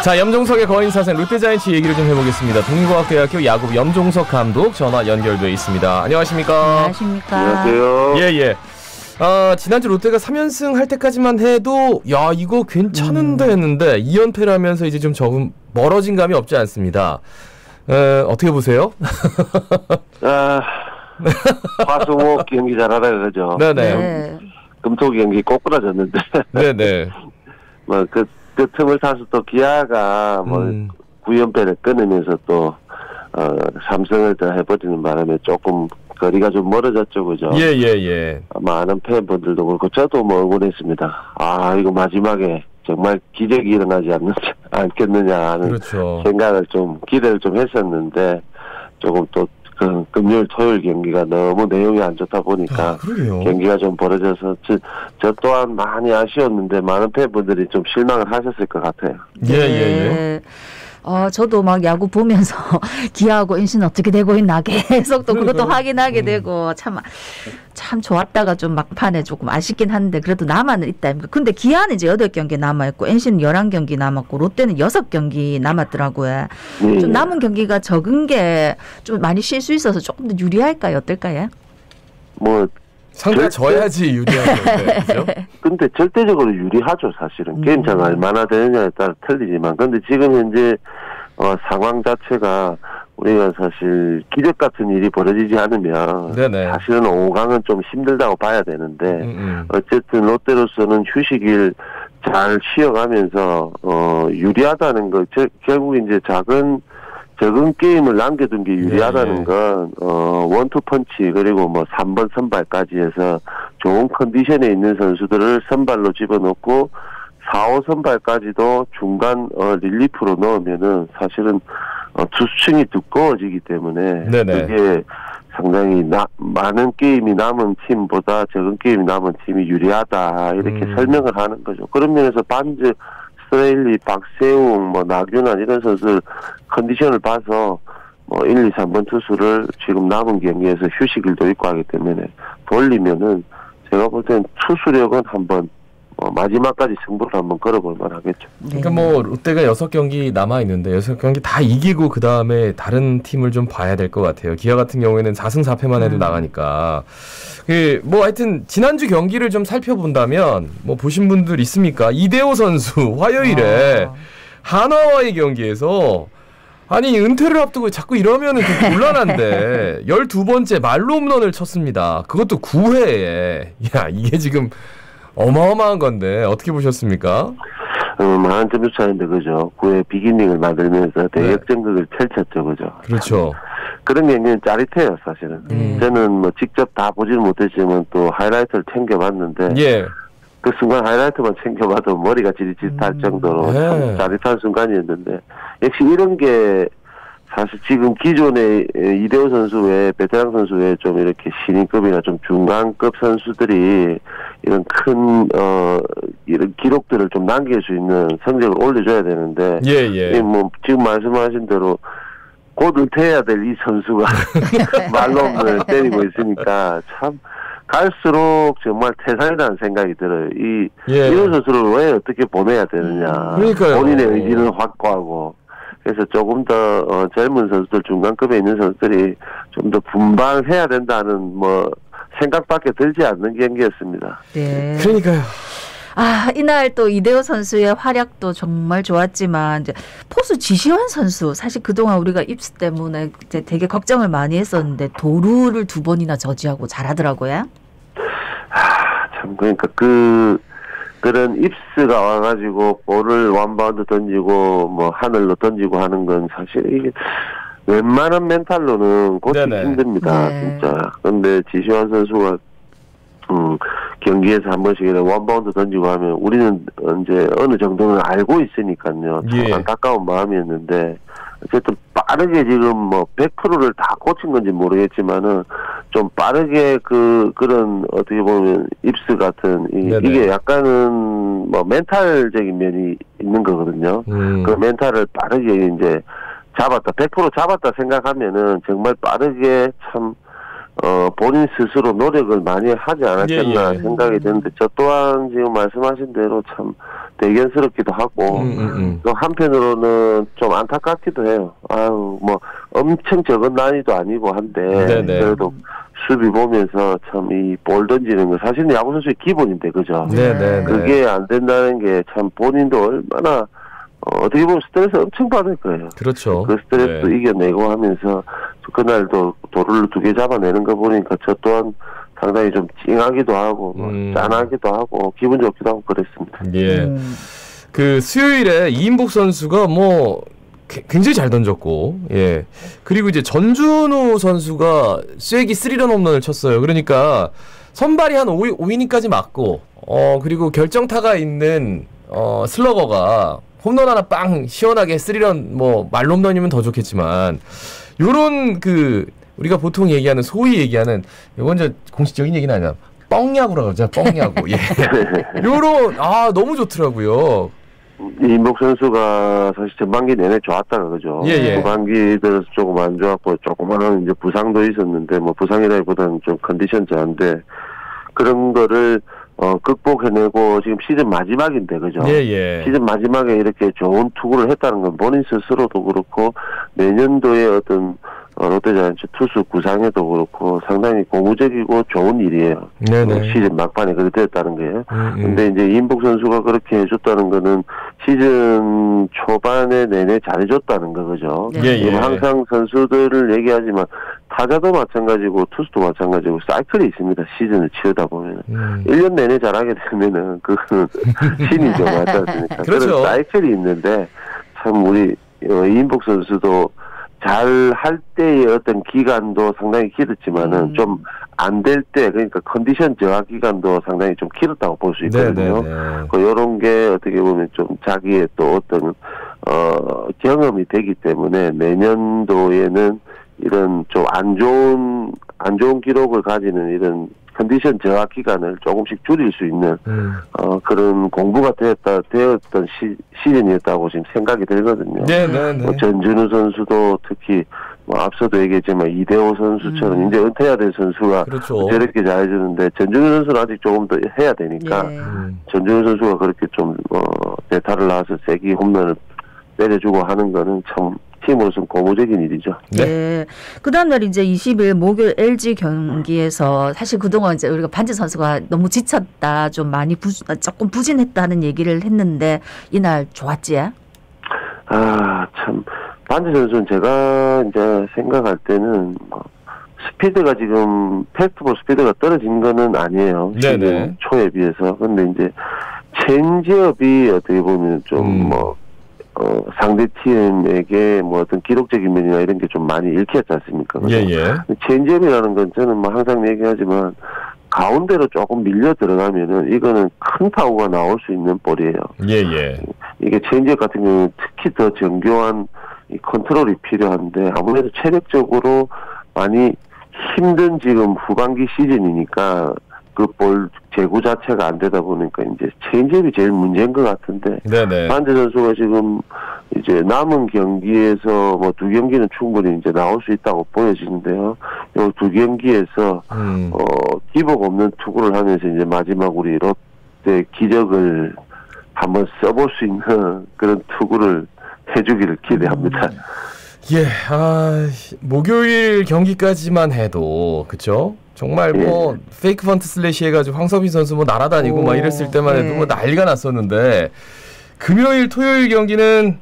자, 염종석의 거인사생 롯데자이언츠 얘기를 좀 해보겠습니다. 동국과학대학교 야구 염종석 감독 전화 연결돼 있습니다. 안녕하십니까? 안녕하십니까? 안녕하세요. 예. 지난주 롯데가 3연승 할 때까지만 해도 야 이거 괜찮은데 했는데 2연패를 하면서 이제 좀 조금 멀어진 감이 없지 않습니다. 어떻게 보세요? 화수목 경기 잘하다가 그죠? 네네. 네. 금토 경기 꼬꾸라졌는데. 네네. 뭐 그 틈을 타서 또 기아가 뭐 9연패를 끊으면서 또 3승을 더 해버리는 바람에 조금 거리가 좀 멀어졌죠, 그죠? 예. 많은 팬분들도 그렇고 저도 뭐 응원했습니다. 이거 마지막에 정말 기적이 일어나지 않겠느냐 하는 그렇죠. 생각을 좀 기대를 좀 했었는데 조금 또 그 금요일 토요일 경기가 너무 내용이 안 좋다 보니까 경기가 좀 벌어져서 저 또한 많이 아쉬웠는데 많은 팬분들이 좀 실망을 하셨을 것 같아요. 예. 저도 막 야구 보면서 기아하고 인신 어떻게 되고 있나 계속 또 그것도 확인하게 되고 참 좋았다가 좀 막판에 조금 아쉽긴 한데 그래도 남아는 있다. 근데 기아는 이제 8경기 남아있고 NC는 11경기 남았고 롯데는 6경기 남았더라고요. 좀 남은 경기가 적은 게 좀 많이 쉴 수 있어서 조금 더 유리할까요? 어떨까요? 뭐 상대가 져야지 유리하죠. 그렇죠? 근데 절대적으로 유리하죠, 사실은. 게임차가 얼마나 되느냐에 따라 틀리지만. 근데 지금 현재, 상황 자체가 우리가 사실 기적 같은 일이 벌어지지 않으면. 네네. 사실은 5강은 좀 힘들다고 봐야 되는데. 어쨌든 롯데로서는 휴식일 잘 쉬어가면서, 유리하다는 거. 결국 이제 적은 게임을 남겨둔 게 유리하다는 건, 원투 펀치, 그리고 뭐 3번 선발까지 해서 좋은 컨디션에 있는 선수들을 선발로 집어넣고 4, 5 선발까지도 중간, 릴리프로 넣으면은 사실은, 투수층이 두꺼워지기 때문에. 네네. 그게 상당히 많은 게임이 남은 팀보다 적은 게임이 남은 팀이 유리하다. 이렇게 설명을 하는 거죠. 그런 면에서 반즈, 스트레일리, 박세웅, 나균환 이런 선수들 컨디션을 봐서 1, 2, 3번 투수를 지금 남은 경기에서 휴식일도 있고 하기 때문에 돌리면은 제가 볼 때는 투수력은 한번 마지막까지 승부를 한번 걸어볼 만하겠죠. 그러니까 롯데가 6경기 남아있는데 6경기 다 이기고 그 다음에 다른 팀을 좀 봐야 될 것 같아요. 기아 같은 경우에는 4승 4패만 해도 나가니까. 하여튼 지난주 경기를 좀 살펴본다면 보신 분들 있습니까? 이대호 선수 화요일에 한화와의 경기에서 아니 은퇴를 앞두고 자꾸 이러면은 좀 곤란한데 12번째 말로 홈런을 쳤습니다. 그것도 9회에. 야 이게 지금 어마어마한 건데 어떻게 보셨습니까? 많은 점수 차인데 그죠. 9회 비기닝을 만들면서 대역전극을 펼쳤죠, 그죠. 그렇죠. 그런 경기는 짜릿해요, 사실은. 저는 직접 다 보지는 못했지만 또 하이라이트를 챙겨봤는데 그 순간 하이라이트만 챙겨봐도 머리가 지릿지릿할 정도로 참 짜릿한 순간이었는데 역시 이런 게 사실 지금 기존의 이대호 선수 외에 베테랑 선수 외에 좀 이렇게 신인급이나 좀 중간급 선수들이 이런 큰 이런 기록들을 좀 남길 수 있는 성적을 올려줘야 되는데 지금 말씀하신 대로 곧 은퇴해야 될 이 선수가 말홈을 때리고 있으니까 참 갈수록 정말 태산이라는 생각이 들어요. 이런 선수를 왜 어떻게 보내야 되느냐. 그러니까요. 본인의 의지는 확고하고. 그래서 조금 더 젊은 선수들, 중간급에 있는 선수들이 좀 더 분발해야 된다는 생각밖에 들지 않는 경기였습니다. 네. 그러니까요. 이날 또 이대호 선수의 활약도 정말 좋았지만 이제 포수 지시환 선수 사실 그동안 우리가 입스 때문에 이제 되게 걱정을 많이 했었는데 도루를 2번이나 저지하고 잘하더라고요. 참 그러니까 그런 입스가 와가지고 볼을 원바운드 던지고 하늘로 던지고 하는 건 사실 이게 웬만한 멘탈로는 고치기 힘듭니다. 진짜. 그런데 지시환 선수가 경기에서 한 번씩 원바운드 던지고 하면 우리는 이제 어느 정도는 알고 있으니까요. 참 안타까운 마음이었는데 어쨌든 빠르게 지금 100%를 다 고친 건지 모르겠지만은 좀 빠르게 그런 어떻게 보면 입스 같은 이게 약간은 멘탈적인 면이 있는 거거든요. 그 멘탈을 빠르게 이제 잡았다 100% 잡았다 생각하면은 정말 빠르게 참 본인 스스로 노력을 많이 하지 않았겠나 생각이 드는데 저 또한 지금 말씀하신 대로 참 대견스럽기도 하고 또 한편으로는 좀 안타깝기도 해요. 아유 뭐 엄청 적은 난이도 아니고 한데 그래도 수비 보면서 참 이 볼 던지는 거 사실은 야구 선수의 기본인데 그죠? 그게 안 된다는 게 참 본인도 얼마나 어떻게 보면 스트레스 엄청 받을 거예요. 그렇죠. 그 스트레스도 이겨내고 하면서 그날도 도루를 2개 잡아내는 거 보니까 저 또한 상당히 좀 찡하기도 하고 짠하기도 하고 기분 좋기도 하고 그랬습니다. 예. 그 수요일에 이인복 선수가 뭐 굉장히 잘 던졌고, 예. 그리고 이제 전준우 선수가 쐐기 3런 홈런을 쳤어요. 그러니까 선발이 한 5이닝까지 맞고, 그리고 결정타가 있는 슬러거가 홈런 하나 빵 시원하게 3런 뭐 말홈런이면 더 좋겠지만 요런 그 우리가 보통 얘기하는 소위 얘기하는 이건 이제 공식적인 얘기는 아니야. 뻥야구라고 그러죠. 뻥야구. 예. 요런 너무 좋더라고요. 이인복 선수가 사실 전반기 내내 좋았다가 그죠. 후반기 들어서 조금 안 좋았고 조그마한 이제 부상도 있었는데 뭐 부상이라기보다는 좀 컨디션 저한데 그런 거를 극복해내고 지금 시즌 마지막인데 그죠? 시즌 마지막에 이렇게 좋은 투구를 했다는 건 본인 스스로도 그렇고 내년도에 어떤 롯데자이언츠 투수 구상에도 그렇고 상당히 고무적이고 좋은 일이에요. 시즌 막판에 그렇게 됐다는 거예요. 근데 이제 이인복 선수가 그렇게 해줬다는 거는 시즌 초반에 내내 잘해줬다는 거 그죠? 항상 선수들을 얘기하지만 타자도 마찬가지고 투수도 마찬가지고 사이클이 있습니다. 시즌을 치르다 보면 1년 내내 잘하게 되면은 그거는 신이죠. 맞지 않습니까? 그렇죠. 그런 사이클이 있는데 참 우리 이인복 선수도 잘 할 때의 어떤 기간도 상당히 길었지만은 좀 안 될 때 그러니까 컨디션 저하 기간도 상당히 좀 길었다고 볼 수 있거든요. 이런 게 어떻게 보면 좀 자기의 또 어떤 경험이 되기 때문에 내년도에는 이런 좀 안 좋은 기록을 가지는 이런 컨디션 저하 기간을 조금씩 줄일 수 있는 그런 공부가 되었던 시즌이었다고 지금 생각이 들거든요. 뭐 전준우 선수도 특히 뭐 앞서도 얘기했지만 이대호 선수처럼 이제 은퇴해야 될 선수가 저렇게 잘해주는데 전준우 선수는 아직 조금 더 해야 되니까 전준우 선수가 그렇게 좀 대타를 나와서 세기 홈런을 때려주고 하는 거는 참 팀으로서는 고무적인 일이죠. 그 다음날 이제 20일 목요일 LG 경기에서 사실 그동안 이제 우리가 반지 선수가 너무 지쳤다, 좀 많이 조금 부진했다는 얘기를 했는데 이날 좋았지? 참 반지 선수는 제가 이제 생각할 때는 스피드가 지금 패스트볼 스피드가 떨어진 거는 아니에요. 시즌 초에 비해서. 근데 이제 체인지업이 어떻게 보면 좀 상대 팀에게 뭐 어떤 기록적인 면이나 이런 게 좀 많이 읽혔지 않습니까? 체인지업이라는 건 저는 뭐 항상 얘기하지만 가운데로 조금 밀려 들어가면은 이거는 큰 타구가 나올 수 있는 볼이에요. 이게 체인지업 같은 경우는 특히 더 정교한 이 컨트롤이 필요한데 아무래도 체력적으로 많이 힘든 지금 후반기 시즌이니까 그 볼 제구 자체가 안 되다 보니까 이제 체인지업이 제일 문제인 것 같은데 반지 선수가 지금 이제 남은 경기에서 뭐 2경기는 충분히 이제 나올 수 있다고 보여지는데요. 요 2경기에서 기복 없는 투구를 하면서 이제 마지막 우리 롯데 기적을 한번 써볼 수 있는 그런 투구를 해주기를 기대합니다. 목요일 경기까지만 해도 그렇죠? 정말 뭐 페이크 펀트 슬래시 해가지고 황석빈 선수 뭐 날아다니고 막 이랬을 때만 해도 뭐 난리가 났었는데 금요일 토요일 경기는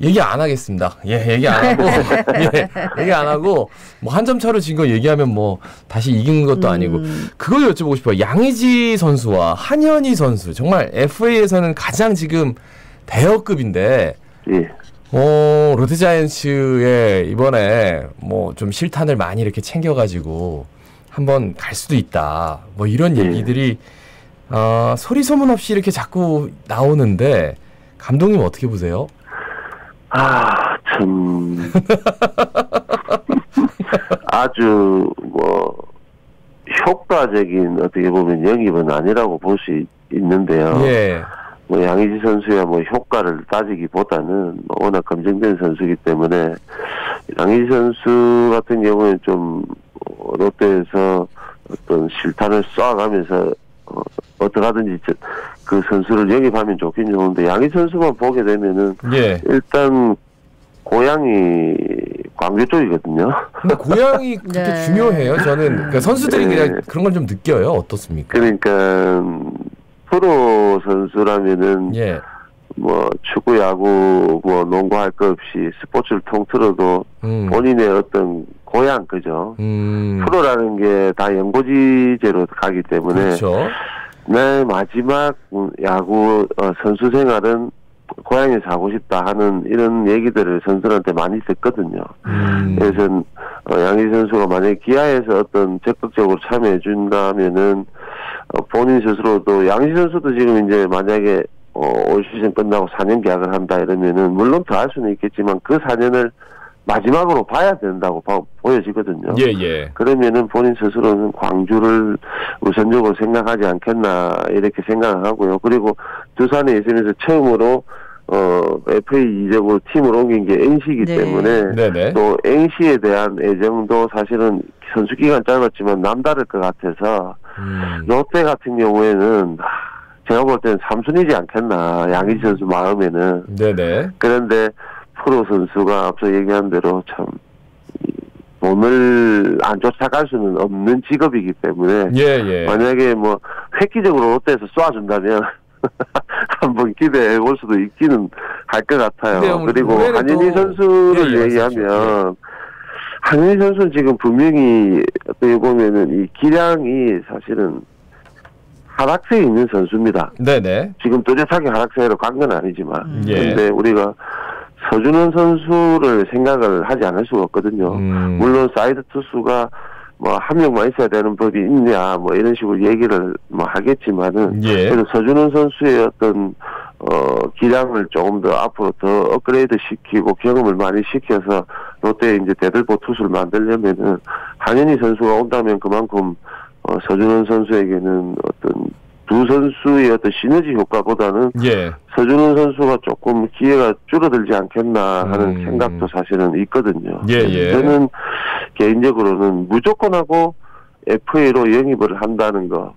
얘기 안 하겠습니다. 얘기 안 하고 얘기 안 하고 뭐 한 점 차로 진 거 얘기하면 뭐 다시 이긴 것도 아니고 그걸 여쭤보고 싶어요. 양의지 선수와 한현희 선수 정말 FA에서는 가장 지금 대여급인데 롯데자이언츠에 이번에 뭐 좀 실탄을 많이 이렇게 챙겨가지고 한번 갈 수도 있다. 뭐 이런 얘기들이 소리 소문 없이 이렇게 자꾸 나오는데 감독님 어떻게 보세요? 참 아주 뭐 효과적인 어떻게 보면 영입은 아니라고 볼 수 있는데요. 뭐 양의지 선수야 뭐 효과를 따지기보다는 워낙 검증된 선수이기 때문에 양의지 선수 같은 경우는 좀 롯데에서 어떤 실탄을 쏴가면서 어떻게 하든지 그 선수를 영입하면 좋긴 좋은데 양희 선수만 보게 되면은 일단 고향이 광주 쪽이거든요. 근데 고향이 그렇게 중요해요. 저는 그러니까 선수들이 그냥 그런 걸 좀 느껴요. 어떻습니까? 그러니까 프로 선수라면은 뭐 축구, 야구, 뭐 농구 할 거 없이 스포츠를 통틀어도 본인의 어떤 고향 그죠. 프로라는 게 다 연고지제로 가기 때문에 그렇죠. 내 마지막 야구 선수 생활은 고향에서 하고 싶다 하는 이런 얘기들을 선수들한테 많이 듣거든요. 그래서 양희 선수가 만약에 기아에서 어떤 적극적으로 참여해 준다면은 본인 스스로도 양희 선수도 지금 이제 만약에 올 시즌 끝나고 4년 계약을 한다 이러면은 물론 더 할 수는 있겠지만 그 4년을 마지막으로 봐야 된다고 보여지거든요. 그러면은 본인 스스로는 광주를 우선적으로 생각하지 않겠나 이렇게 생각을 하고요. 그리고 두산에 있으면서 처음으로 FA 이적으로 팀을 옮긴 게 NC이기 때문에 또 NC에 대한 애정도 사실은 선수 기간 짧았지만 남다를 것 같아서 롯데 같은 경우에는 제가 볼 때는 삼순이지 않겠나 양희 선수 마음에는. 그런데 프로 선수가 앞서 얘기한 대로 참 돈을 안 쫓아갈 수는 없는 직업이기 때문에 만약에 뭐 획기적으로 롯데에서 쏴준다면 한번 기대해 볼 수도 있기는 할 것 같아요. 그리고 한현희 선수를 얘기하면 한현희 선수는 지금 분명히 어떻게 보면은 이 기량이 사실은 하락세에 있는 선수입니다. 지금 뚜렷하게 하락세로 간 건 아니지만 그런데 우리가 서준원 선수를 생각을 하지 않을 수가 없거든요. 물론 사이드 투수가 뭐 한 명만 있어야 되는 법이 있냐 뭐 이런 식으로 얘기를 뭐 하겠지만은 그래도 서준원 선수의 어떤 기량을 조금 더 앞으로 더 업그레이드 시키고 경험을 많이 시켜서 롯데 이제 대들보 투수를 만들려면은 한현희 선수가 온다면 그만큼 서준원 선수에게는 어떤 두 선수의 어떤 시너지 효과보다는 서준원 선수가 조금 기회가 줄어들지 않겠나 하는 생각도 사실은 있거든요. 저는 개인적으로는 무조건 하고 FA로 영입을 한다는 거.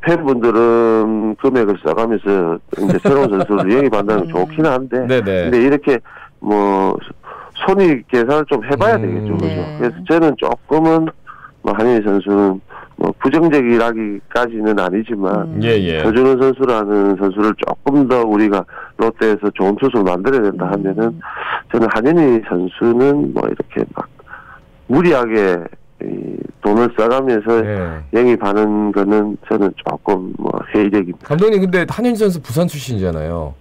팬분들은 금액을 써가면서 이제 새로운 선수를 영입한다는 건 좋긴 한데, 근데 이렇게 뭐 손익 계산을 좀 해봐야 되겠죠, 그죠? 그래서 저는 조금은 뭐 한현희 선수는 뭐 부정적이라기까지는 아니지만 서준원 선수라는 선수를 조금 더 우리가 롯데에서 좋은 투수를 만들어야 된다 하면은 저는 한현희 선수는 뭐 이렇게 막 무리하게 돈을 써가면서 영입하는 거는 저는 조금 뭐 회의적입니다. 감독님 근데 한현희 선수 부산 출신이잖아요.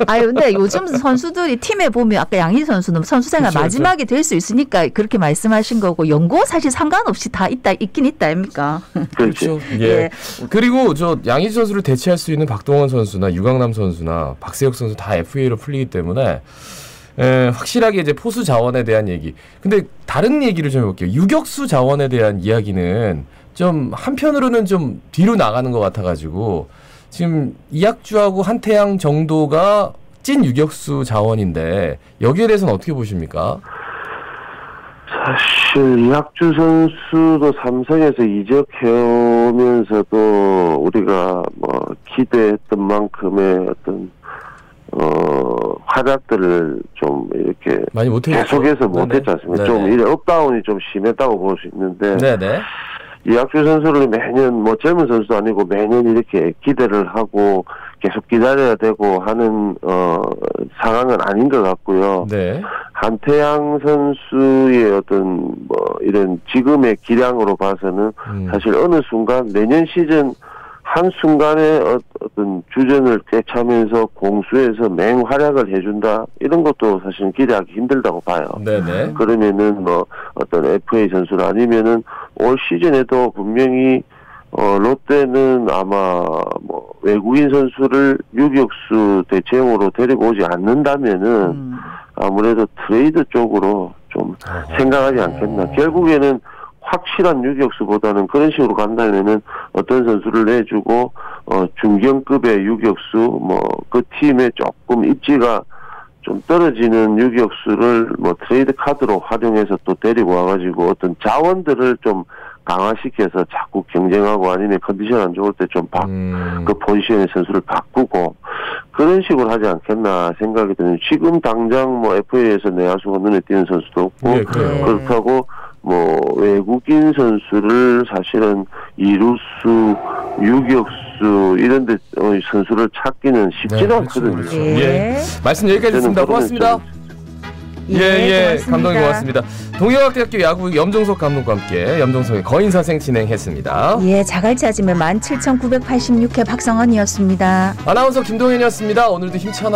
아유, 근데 요즘 선수들이 팀에 보면 아까 양희 선수는 선수 생활 마지막이 될 수 있으니까 그렇게 말씀하신 거고 연고 사실 상관없이 다 있긴 있다 아닙니까? 그렇죠. 그리고 저 양희 선수를 대체할 수 있는 박동원 선수나 유강남 선수나 박세혁 선수 다 FA로 풀리기 때문에 확실하게 이제 포수 자원에 대한 얘기. 근데 다른 얘기를 좀 해볼게요. 유격수 자원에 대한 이야기는 좀 한편으로는 좀 뒤로 나가는 것 같아가지고. 지금 이학주하고 한태양 정도가 찐 유격수 자원인데 여기에 대해서는 어떻게 보십니까? 사실 이학주 선수도 삼성에서 이적해오면서도 우리가 뭐 기대했던 만큼의 어떤 활약들을 좀 이렇게 많이 계속해서 못했지 않습니까? 좀 이래 업다운이 좀 심했다고 볼 수 있는데 이학주 선수를 매년 뭐 젊은 선수도 아니고 매년 이렇게 기대를 하고 계속 기다려야 되고 하는 상황은 아닌 것 같고요. 한태양 선수의 어떤 뭐 이런 지금의 기량으로 봐서는 사실 어느 순간 내년 시즌 한순간에 어떤 주전을 꿰차면서 공수에서 맹활약을 해준다 이런 것도 사실 기대하기 힘들다고 봐요. 그러면은 뭐 어떤 FA 선수나 아니면은 올 시즌에도 분명히 롯데는 아마 뭐 외국인 선수를 유격수 대체용으로 데리고 오지 않는다면은 아무래도 트레이드 쪽으로 좀 생각하지 않겠나. 결국에는 확실한 유격수보다는 그런 식으로 간다면은 어떤 선수를 내주고 중견급의 유격수 뭐 그 팀에 조금 입지가 좀 떨어지는 유격수를 뭐 트레이드 카드로 활용해서 또 데리고 와가지고 어떤 자원들을 좀 강화시켜서 자꾸 경쟁하고 아니면 컨디션 안 좋을 때 좀 그 포지션의 선수를 바꾸고 그런 식으로 하지 않겠나 생각이 드는. 지금 당장 뭐 FA에서 내야수가 눈에 띄는 선수도 없고 네, 그렇다고 뭐 외국인 선수를 사실은 이루수, 유격수 이런 데 선수를 찾기는 쉽지는 않거든요. 그렇죠. 예. 말씀 여기까지 듣습니다. 고맙습니다. 예, 감독님 고맙습니다. 동해과학대학교 야구 염종석 감독과 함께 염종석의 거인사생 진행했습니다. 예, 자갈치 아침에 17,986회 박성원이었습니다. 아나운서 김동현이었습니다. 오늘도 힘찬